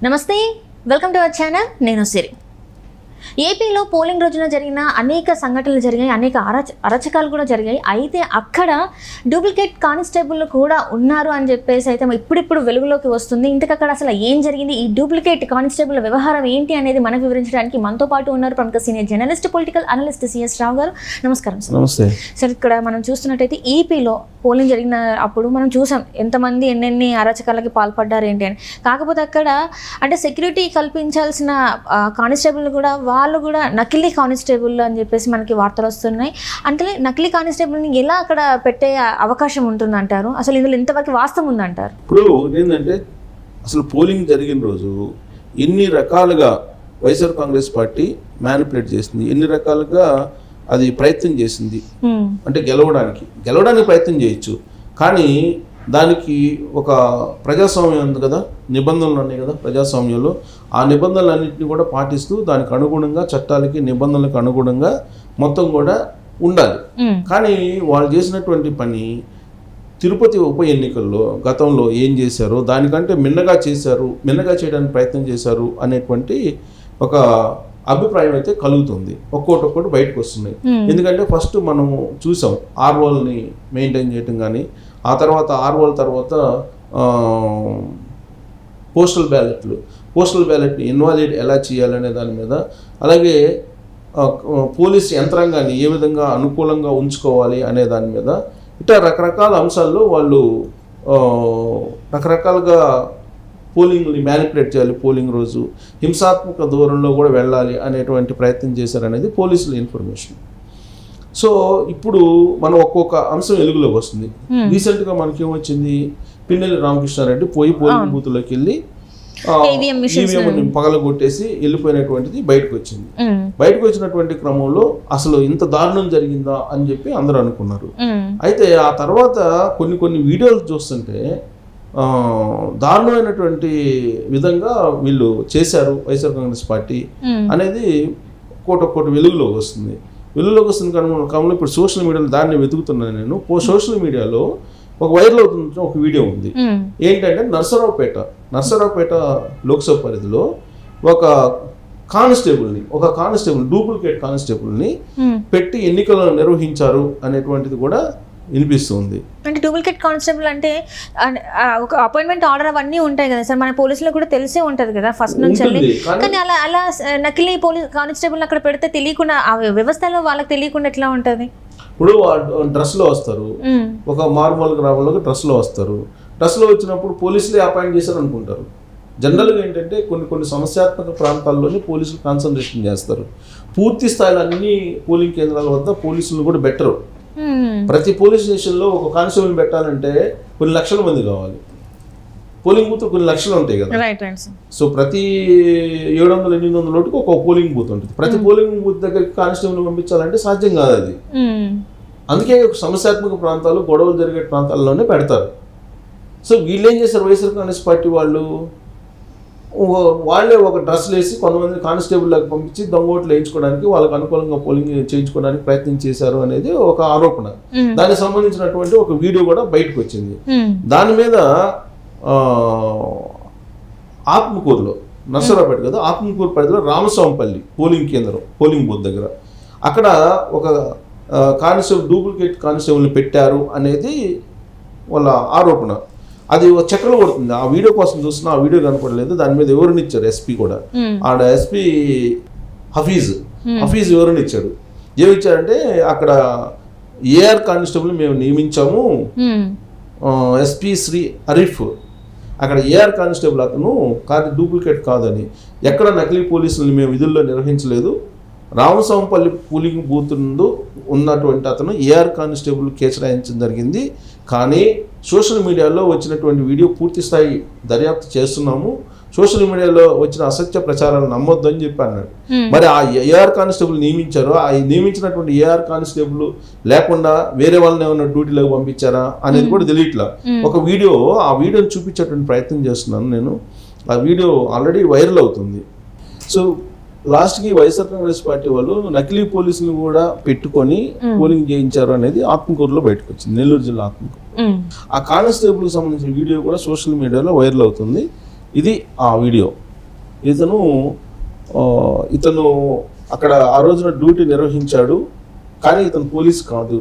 నమస్తే, welcome to our channel. నేను సిరి. ఏపీలో పోలింగ్ రోజున జరిగిన అనేక సంఘటనలు జరిగాయి, అనేక అరచకాలు కూడా జరిగాయి. అయితే అక్కడ డూప్లికేట్ కానిస్టేబుల్ కూడా ఉన్నారు అని చెప్పేసి అయితే ఇప్పుడిప్పుడు వెలుగులోకి వస్తుంది. ఇంతకు అక్కడ అసలు ఏం జరిగింది, ఈ డూప్లికేట్ కానిస్టేబుల్ వ్యవహారం ఏంటి అనేది మనకు వివరించడానికి మనతో పాటు ఉన్నారు ప్రముఖ senior journalist, political analyst C S Rao గారు. నమస్కారం సార్. నమస్తే సార్, ఇక్కడ మనం చూస్తున్నట్టయితే ఏపీలో పోలింగ్ జరిగిన అప్పుడు మనం చూసాం ఎంతమంది ఎన్నెన్ని అరాచకాలకి పాల్పడ్డారు ఏంటి అని. కాకపోతే అక్కడ అంటే సెక్యూరిటీ కల్పించాల్సిన కానిస్టేబుల్ కూడా వాళ్ళు కూడా నకిలీ కానిస్టేబుల్ అని చెప్పేసి మనకి వార్తలు వస్తున్నాయి. అంటే నకిలీ కానిస్టేబుల్ని ఎలా అక్కడ పెట్టే అవకాశం ఉంటుందంటారు? అసలు ఇందులో ఇంతవరకు వాస్తవం ఉందంటారు? ఇప్పుడు ఏంటంటే అసలు పోలింగ్ జరిగిన రోజు ఎన్ని రకాలుగా వైఎస్ఆర్ కాంగ్రెస్ పార్టీ మ్యానిపులేట్ చేసింది, ఎన్ని రకాలుగా అది ప్రయత్నం చేసింది. అంటే గెలవడానికి ప్రయత్నం చేయొచ్చు, కానీ దానికి ఒక ప్రజాస్వామ్యం ఉంది కదా, నిబంధనలు ఉన్నాయి కదా ప్రజాస్వామ్యంలో. ఆ నిబంధనలన్నింటినీ కూడా పాటిస్తూ దానికి అనుగుణంగా, చట్టాలకి నిబంధనలకు అనుగుణంగా మొత్తం కూడా ఉండాలి. కానీ వాళ్ళు చేసినటువంటి పని తిరుపతి ఉప ఎన్నికల్లో గతంలో ఏం చేశారో దానికంటే మిన్నగా చేయడానికి ప్రయత్నం చేశారు అనేటువంటి ఒక అభిప్రాయం అయితే కలుగుతుంది. ఒక్కొక్కటి బయటకు వస్తున్నాయి. ఎందుకంటే ఫస్ట్ మనం చూసాం ఆర్ఓల్ని మెయింటైన్ చేయటం, కానీ ఆ తర్వాత ఆర్ఓల తర్వాత పోస్టల్ బ్యాలెట్ని ఇన్వాలిడ్ ఎలా చేయాలనే దాని మీద, అలాగే పోలీస్ యంత్రాంగాన్ని ఏ విధంగా అనుకూలంగా ఉంచుకోవాలి అనే దాని మీద, ఇట్లా రకరకాల అంశాల్లో వాళ్ళు రకరకాలుగా పోలింగ్ని మ్యానిపులేట్ చేయాలి, పోలింగ్ రోజు హింసాత్మక దూరంలో కూడా వెళ్ళాలి అనేటువంటి ప్రయత్నం చేశారనేది పోలీసుల ఇన్ఫర్మేషన్. సో ఇప్పుడు మనం ఒక్కొక్క అంశం వెలుగులోకి వస్తుంది. రీసెంట్గా మనకేమొచ్చింది, పిన్నెల్లి రామకృష్ణారెడ్డి పోలింగ్ బూత్లోకి వెళ్ళి ఈవీఎం పగలగొట్టేసి వెళ్ళిపోయినటువంటిది బయటకు వచ్చింది. బయటకు వచ్చినటువంటి క్రమంలో అసలు ఇంత దారుణం జరిగిందా అని చెప్పి అందరూ అనుకున్నారు. అయితే ఆ తర్వాత కొన్ని వీడియోలు చూస్తుంటే దారుణమైనటువంటి విధంగా వీళ్ళు చేశారు వైఎస్ఆర్ కాంగ్రెస్ పార్టీ అనేది ఒక్కొక్కటి వెలుగులోకి వస్తుంది క్రమంలో ఇప్పుడు సోషల్ మీడియాలో దాన్ని వెతుకుతున్నాను నేను. సోషల్ మీడియాలో ఒక వైరల్ అవుతున్న ఒక వీడియో ఉంది. ఏంటంటే నర్సరావుపేట లోక్సభ పరిధిలో ఒక కానిస్టేబుల్ డూప్లికేట్ కానిస్టేబుల్ని పెట్టి ఎన్నికలను నిర్వహించారు అనేటువంటిది కూడా వినిపిస్తుంది. అంటే డూప్లికేట్ కానిస్టేబుల్ అంటే ఒక అపాయింట్మెంట్ ఆర్డర్ అవన్నీ ఉంటాయి కదా సార్, మన పోలీసులకు కూడా తెలిసే ఉంటది కదా ఫస్ట్ నుంచి. కానీ అలా నకిలీ పోలీస్ కానిస్టేబుల్ అక్కడ పెడితే తెలియకుండా, ఆ వ్యవస్థలో వాళ్ళకి తెలియకుండా ఎట్లా ఉంటది? ఇప్పుడు డ్రెస్లో వస్తారు, ఒక మారుమూల గ్రామంలోకి డ్రెస్లో వస్తారు. డ్రెస్లో వచ్చినప్పుడు పోలీసులే అపాయింట్ చేశారు అనుకుంటారు. జనరల్గా ఏంటంటే కొన్ని సమస్యాత్మక ప్రాంతాల్లోనే పోలీసులు కాన్సన్ట్రేషన్ చేస్తారు. పూర్తి స్థాయిలో అన్ని పోలింగ్ కేంద్రాల వద్ద పోలీసులు కూడా బెటరు. ప్రతి పోలీస్ స్టేషన్లో ఒక కానిస్టేబుల్ పెట్టాలంటే కొన్ని లక్షల మంది కావాలి. పోలింగ్ బూత్ కొన్ని లక్షలు ఉంటాయి కదా. సో ప్రతి 700-800 ఓటుకు ఒక పోలింగ్ బూత్ ఉంటుంది. ప్రతి పోలింగ్ బూత్ దగ్గరికి కానిస్టేబుల్ పంపించాలంటే సాధ్యం కాదు అది. అందుకే సమస్యాత్మక ప్రాంతాలు, గొడవలు జరిగే ప్రాంతాల్లోనే పెడతారు. సో వీళ్ళు ఏం చేశారు, వైఎస్ఆర్ కాంగ్రెస్ పార్టీ వాళ్ళే ఒక డ్రెస్లు వేసి కొంతమంది కానిస్టేబుల్లకు పంపించి దొంగ ఓట్లు వేయించుకోవడానికి, వాళ్ళకి అనుకూలంగా పోలింగ్ చేయించుకోవడానికి ప్రయత్నం చేశారు అనేది ఒక ఆరోపణ. దానికి సంబంధించినటువంటి ఒక వీడియో కూడా బయటకు వచ్చింది. దాని మీద ఆత్మకూరులో, నర్సరావుపేట కదా, ఆత్మకూరు పరిధిలో రామస్వామిపల్లి పోలింగ్ బూత్ దగ్గర అక్కడ ఒక డూప్లికేట్ కానిస్టేబుల్ని పెట్టారు అనేది వాళ్ళ ఆరోపణ. అది చక్రం కొడుతుంది. ఆ వీడియో కోసం చూస్తున్నా ఆ వీడియో కనపడలేదు. దాని మీద వివరణ ఇచ్చారు ఎస్పీ కూడా. ఆడ ఎస్పీ హఫీజ్ వివరణ ఇచ్చాడు. ఏమిచ్చారంటే అక్కడ ఏఆర్ కానిస్టేబుల్ మేము నియమించాము, ఎస్పీ శ్రీ అరీఫ్ అక్కడ ఏఆర్ కానిస్టేబుల్ అతను డూప్లికేట్ కాదని, ఎక్కడ నకిలీ పోలీసులను మేము విధుల్లో నిర్వహించలేదు, రామస్వామిపల్లి పోలింగ్ బూత్ నందు ఉన్నటువంటి అతను ఏఆర్ కానిస్టేబుల్ కేసురాయించడం జరిగింది. కానీ సోషల్ మీడియాలో వచ్చినటువంటి వీడియో పూర్తి స్థాయి దర్యాప్తు చేస్తున్నాము, సోషల్ మీడియాలో వచ్చిన అసత్య ప్రచారాలు నమ్మొద్దు అని చెప్పి అన్నాడు. మరి ఆ ఏఆర్ కానిస్టేబుల్ నియమించారు, ఆ నియమించినటువంటి ఏఆర్ కానిస్టేబుల్ లేకుండా వేరే వాళ్ళని ఏమైనా డ్యూటీలోకి పంపించారా అనేది కూడా తెలియట్లా. ఆ వీడియోని చూపించేటువంటి ప్రయత్నం చేస్తున్నాను నేను. ఆ వీడియో ఆల్రెడీ వైరల్ అవుతుంది. సో లాస్ట్కి వైఎస్ఆర్ కాంగ్రెస్ పార్టీ వాళ్ళు నకిలీ పోలీసులు కూడా పెట్టుకొని పోలింగ్ చేయించారు అనేది ఆత్మకూరులో బయటకు వచ్చింది, నెల్లూరు జిల్లా ఆత్మకూరు. ఆ కానిస్టేబుల్కి సంబంధించిన వీడియో కూడా సోషల్ మీడియాలో వైరల్ అవుతుంది. ఇది ఆ వీడియో. ఇతను అక్కడ ఆ రోజున డ్యూటీ నిర్వహించాడు, కానీ ఇతను పోలీస్ కాదు,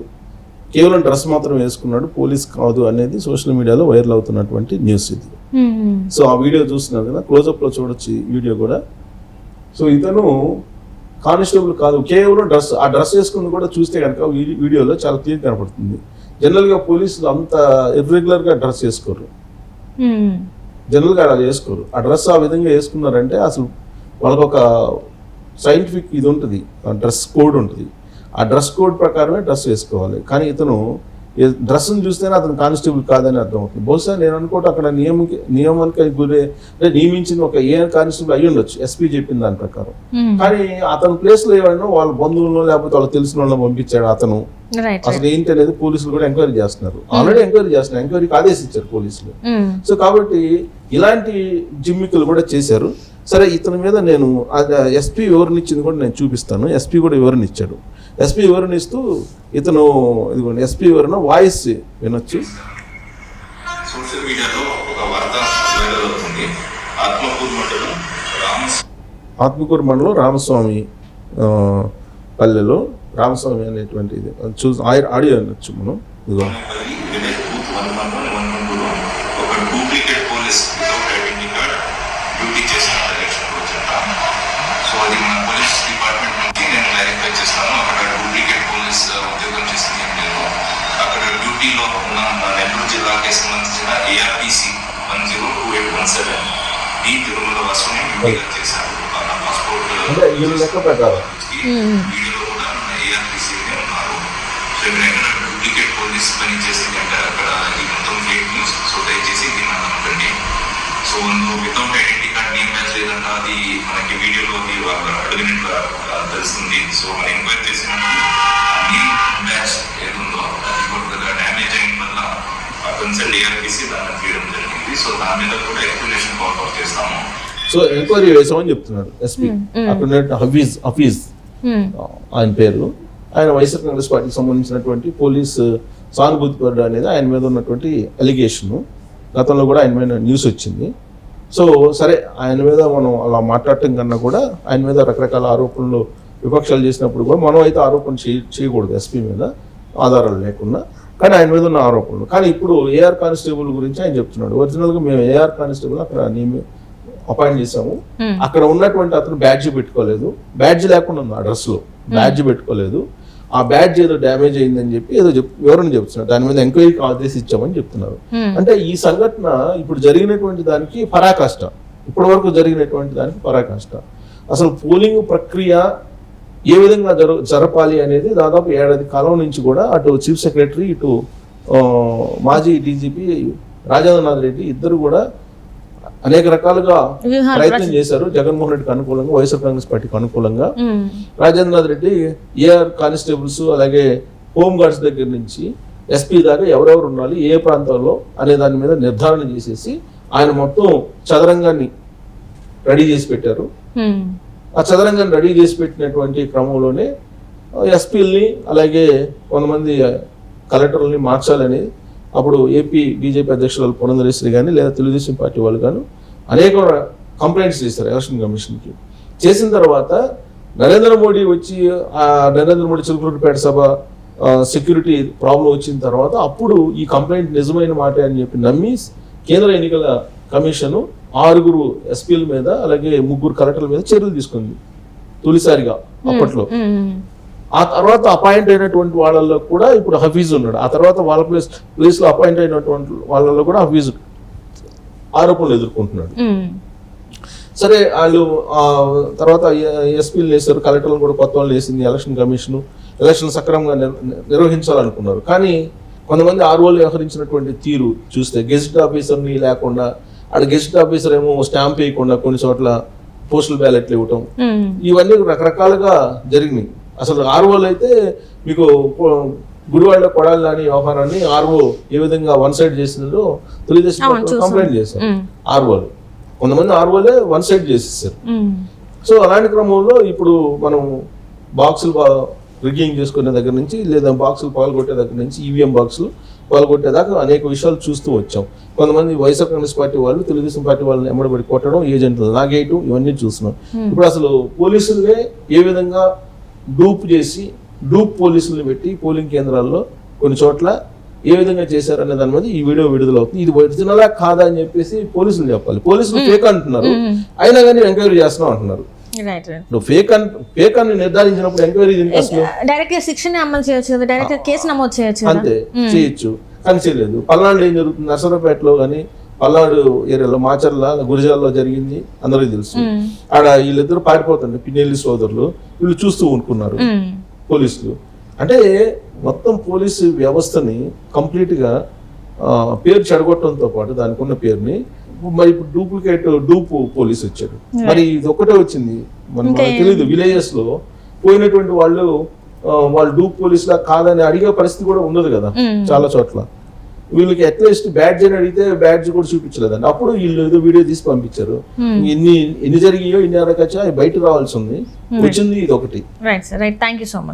కేవలం డ్రెస్ మాత్రం వేసుకున్నాడు, పోలీస్ కాదు అనేది సోషల్ మీడియాలో వైరల్ అవుతున్నటువంటి న్యూస్ ఇది. సో ఆ వీడియో చూస్తున్నారు కదా, క్లోజప్లో చూడొచ్చు ఈ వీడియో కూడా. సో ఇతను కానిస్టేబుల్ కాదు, కేవలం ఆ డ్రెస్ వేసుకుని కూడా చూస్తే కనుక వీడియోలో చాలా క్లియర్ కనపడుతుంది. జనరల్గా పోలీసులు అంత ఇర్రెగ్యులర్గా డ్రెస్ వేసుకోరు, జనరల్గా అలా వేసుకోరు. ఆ డ్రెస్ ఆ విధంగా వేసుకున్నారంటే అసలు వాళ్ళకు ఒక సైంటిఫిక్ ఇది ఉంటుంది, డ్రెస్ కోడ్ ఉంటుంది. ఆ డ్రెస్ కోడ్ ప్రకారమే డ్రెస్ వేసుకోవాలి. కానీ ఇతను డ్రెస్ని చూస్తేనే అతను కానిస్టేబుల్ కాదని అర్థమవుతుంది. బహుశా నేను అనుకోవటం అక్కడ నియమానికి నియమించిన ఒక కానిస్టేబుల్ అయ్యి ఉండొచ్చు, ఎస్పీ చెప్పిన దాని ప్రకారం. కానీ అతని ప్లేస్లో ఏమైనా వాళ్ళ బంధువులను లేకపోతే వాళ్ళకి తెలిసిన వాళ్ళని పంపించాడు అతను. అసలు ఏంటి అనేది పోలీసులు కూడా ఎంక్వైరీ చేస్తున్నారు, ఆల్రెడీ ఎంక్వైరీ చేస్తున్నారు, ఎంక్వైరీకి ఆదేశించారు పోలీసులు. సో కాబట్టి ఇలాంటి జిమ్మికలు కూడా చేశారు. సరే, ఇతని మీద నేను ఎస్పీ వివరణ ఇచ్చింది కూడా నేను చూపిస్తాను. ఎస్పీ కూడా వివరణ ఇచ్చాడు. ఎస్పీ వివరణ ఇస్తూ ఇతను ఇదిగోండి ఎస్పీ వివరణ వాయిస్ వినొచ్చు. సోషల్ మీడియాలో ఒక వార్త వైరల్ అవుతుంది. ఆత్మకూరు మండలం రామస్వామి పల్లెలో రామస్వామి అనేటువంటి ఇది ఆడియో వినొచ్చు మనం. ఇదిగో ఒక duplicate police without identity card duty చేసిన ఎలక్షన్ రోజంట. సో అది మన పోలీస్ డిపార్ట్మెంట్ నుంచి నేను క్లారిఫై చేస్తాను. అక్కడ డూప్లికేట్ పోలీస్ ఉద్యోగం చేసింది ఏం లేదు. అక్కడ డ్యూటీలో ఉన్న నెల్లూరు జిల్లాకి సంబంధించిన ARPC 102817 ఈ తిరుమల వాసుని డ్యూటీగా చేశారు. పాస్పోర్ట్ లెక్క ప్రకారం వీడియోలో కూడా మన ARPC ఉన్నారు. సో ఇక్కడ ఎక్కడ డూప్లికేట్ పోలీస్ పని చేసిందంటే అక్కడ ఈ మొత్తం ఫేక్ న్యూస్. సో దయచేసి దీన్ని నమ్మకండి. So without identity card name match లేదంట, అది మనకి వీడియోలో అడిగినట్లుగా తెలుస్తుంది. సో మనం ఎంక్వైరీ చేసినప్పుడు నేమ్ మ్యాచ్ ఏదుందో అది కొద్దిగా డ్యామేజ్ అయిన వల్ల కన్సల్ట్ ARPC దాన్ని తీయడం జరిగింది. సో దాని మీద కూడా ఎక్స్ప్లెనేషన్ కాల్ చేస్తాము. సో ఎంక్వైరీ వేసామని చెప్తున్నారు ఎస్పీ. అక్కడ హఫీజ్ ఆయన పేరు. ఆయన వైఎస్ఆర్ కాంగ్రెస్ పార్టీకి సంబంధించినటువంటి పోలీస్ సానుభూతిపరుడు అనేది ఆయన మీద ఉన్నటువంటి అలిగేషను. గతంలో కూడా ఆయన మీద న్యూస్ వచ్చింది. సో సరే, ఆయన మీద మనం అలా మాట్లాడటం కన్నా కూడా ఆయన మీద రకరకాల ఆరోపణలు విపక్షాలు చేసినప్పుడు కూడా మనం అయితే ఆరోపణ చేయకూడదు ఎస్పీ మీద ఆధారాలు లేకుండా. కానీ ఆయన మీద ఉన్న ఆరోపణలు. కానీ ఇప్పుడు AR కానిస్టేబుల్ గురించి ఆయన చెప్తున్నాడు. ఒరిజినల్గా మేము AR కానిస్టేబుల్ అక్కడ అపాయింట్ చేసాము. అక్కడ ఉన్నటువంటి అతను బ్యాడ్జ్ పెట్టుకోలేదు, బ్యాడ్జ్ లేకుండా ఉంది ఆ డ్రెస్లో, బ్యాడ్జ్ పెట్టుకోలేదు. ఆ బ్యాడ్జ్ ఏదో డ్యామేజ్ అయిందని చెప్పి ఏదో వివరణ చెప్తున్నారు. దాని మీద ఎంక్వైరీకి ఆదేశించామని చెప్తున్నారు. అంటే ఈ సంఘటన ఇప్పుడు జరిగినటువంటి దానికి పరాకాష్ట, ఇప్పటి వరకు జరిగినటువంటి దానికి పరాకాష్ట. అసలు పోలింగ్ ప్రక్రియ ఏ విధంగా జరపాలి అనేది దాదాపు 1 ఏడాది కాలం నుంచి కూడా అటు చీఫ్ సెక్రటరీ ఇటు మాజీ DGP రాజేంద్రనాథ్ రెడ్డి ఇద్దరు కూడా అనేక రకాలుగా ప్రయత్నం చేశారు. జగన్మోహన్ రెడ్డికి అనుకూలంగా, వైఎస్ఆర్ కాంగ్రెస్ పార్టీకి అనుకూలంగా. రాజేంద్రనాథ్ రెడ్డి AR కానిస్టేబుల్స్ అలాగే హోమ్ గార్డ్స్ దగ్గర నుంచి SP దాకా ఎవరెవరు ఉండాలి, ఏ ప్రాంతాల్లో అనే దాని మీద నిర్ధారణ చేసేసి ఆయన మొత్తం చదరంగాన్ని రెడీ చేసి పెట్టారు. ఆ చదరంగాన్ని రెడీ చేసి పెట్టినటువంటి క్రమంలోనే ఎస్పీల్ని అలాగే కొంతమంది కలెక్టర్లని మార్చాలని అప్పుడు ఏపీ BJP అధ్యక్షురాలు పురంధరేశ్వరి కానీ లేదా తెలుగుదేశం పార్టీ వాళ్ళు కానీ అనేక కంప్లైంట్స్ చేశారు ఎలక్షన్ కమిషన్కి. చేసిన తర్వాత నరేంద్ర మోడీ వచ్చి ఆ నరేంద్ర మోడీ చిలుకూరుపేట సభ సెక్యూరిటీ ప్రాబ్లం వచ్చిన తర్వాత అప్పుడు ఈ కంప్లైంట్ నిజమైన మాట అని చెప్పి నమ్మి కేంద్ర ఎన్నికల కమిషను 6 ఎస్పీల మీద అలాగే 3 కలెక్టర్ల మీద చర్యలు తీసుకుంది తొలిసారిగా అప్పట్లో. ఆ తర్వాత అపాయింట్ అయినటువంటి వాళ్ళల్లో కూడా ఇప్పుడు హఫీజ్ ఉన్నాడు. ఆ తర్వాత వాళ్ళ ప్లేస్లో అపాయింట్ అయినటువంటి వాళ్ళలో కూడా హఫీజ్ ఆరోపణలు ఎదుర్కొంటున్నాడు. సరే, వాళ్ళు తర్వాత ఎస్పీలు వేశారు, కలెక్టర్లు కూడా కొత్త వాళ్ళు వేసింది ఎలక్షన్ కమిషను. ఎలక్షన్ సక్రమంగా నిర్వహించాలనుకున్నారు. కానీ కొంతమంది ROలు వ్యవహరించినటువంటి తీరు చూస్తే గెజిట్ ఆఫీసర్ని లేకుండా, ఆడ గెజిట్ ఆఫీసర్ ఏమో స్టాంప్ వేయకుండా కొన్ని చోట్ల పోస్టల్ బ్యాలెట్లు ఇవ్వటం, ఇవన్నీ రకరకాలుగా జరిగినాయి. అసలు ROలు అయితే మీకు గుడివాడ కొడాలి లాంటి వ్యవహారాన్ని RO ఏ విధంగా వన్ సైడ్ చేసిందో తెలుగుదేశం కంప్లైంట్ చేశారు. ROలు కొంతమంది ROలే వన్ సైడ్ చేసేసారు. సో అలాంటి క్రమంలో ఇప్పుడు మనం బాక్సులు రిగ్గింగ్ చేసుకునే దగ్గర నుంచి లేదా బాక్సులు పగలగొట్టే దగ్గర నుంచి EVM బాక్సులు పాల్గొట్టేదాకా అనేక విషయాలు చూస్తూ వచ్చాం. కొంతమంది వైఎస్ఆర్ కాంగ్రెస్ పార్టీ వాళ్ళు తెలుగుదేశం పార్టీ వాళ్ళని ఎమ్మడబడి కొట్టడం, ఏజెంట్లు లాగేయటం, ఇవన్నీ చూస్తున్నాం. ఇప్పుడు అసలు పోలీసులనే ఏ విధంగా డూప్ చేసి పోలీసులు పెట్టి పోలింగ్ కేంద్రాల్లో కొన్ని చోట్ల ఏ విధంగా చేశారనే దాని మీద ఈ వీడియో విడుదలవుతుంది. ఇది ఒరిజినలా కాదా అని చెప్పేసి పోలీసులు చెప్పాలి. పోలీసులు ఫేక్ అంటున్నారు, అయినా కానీ ఎంక్వైరీ చేస్తున్నాం అంటున్నారు. నువ్వు ఫేక్ అని నిర్ధారించినప్పుడు ఎంక్వైరీ అసలు డైరెక్ట్ గా శిక్షణ అమలు చేయొచ్చు కదా, డైరెక్ట్ కేసు నమోదు చేయొచ్చు కదా. అంతే చేయొచ్చు, కానీ చేయలేదు. పల్నాడులో ఏం జరుగుతుంది, నర్సరావుపేటలో కానీ పల్నాడు ఏరియాలో మాచర్ల గురిజాల్లో జరిగింది అందరికీ తెలుసు. ఆడ వీళ్ళిద్దరు పారిపోతుండే పిన్నెల్లి సోదరులు, వీళ్ళు చూస్తూ ఊరుకున్నారు పోలీసులు. అంటే మొత్తం పోలీసు వ్యవస్థని కంప్లీట్ గా పేరు చెడగొట్టడంతో పాటు దానికి ఉన్న పేరుని మరి ఇప్పుడు డూప్ పోలీస్ వచ్చాడు. మరి ఇది ఒక్కటే వచ్చింది, మనకు తెలియదు. విలేజెస్ లో పోయినటువంటి వాళ్ళు డూప్ పోలీస్ లా కాదని అడిగే పరిస్థితి కూడా ఉండదు కదా చాలా చోట్ల. వీళ్ళకి అట్లీస్ట్ బ్యాడ్జ్ అని అడిగితే బ్యాడ్జ్ కూడా చూపించలేదండి. అప్పుడు వీళ్ళు ఏదో వీడియో తీసి పంపించారు. ఎన్ని జరిగాయో, ఎన్ని అరకచ్చా బయట రావాల్సి ఉంది, వచ్చింది ఇది ఒకటి. Right sir, right, thank you so much.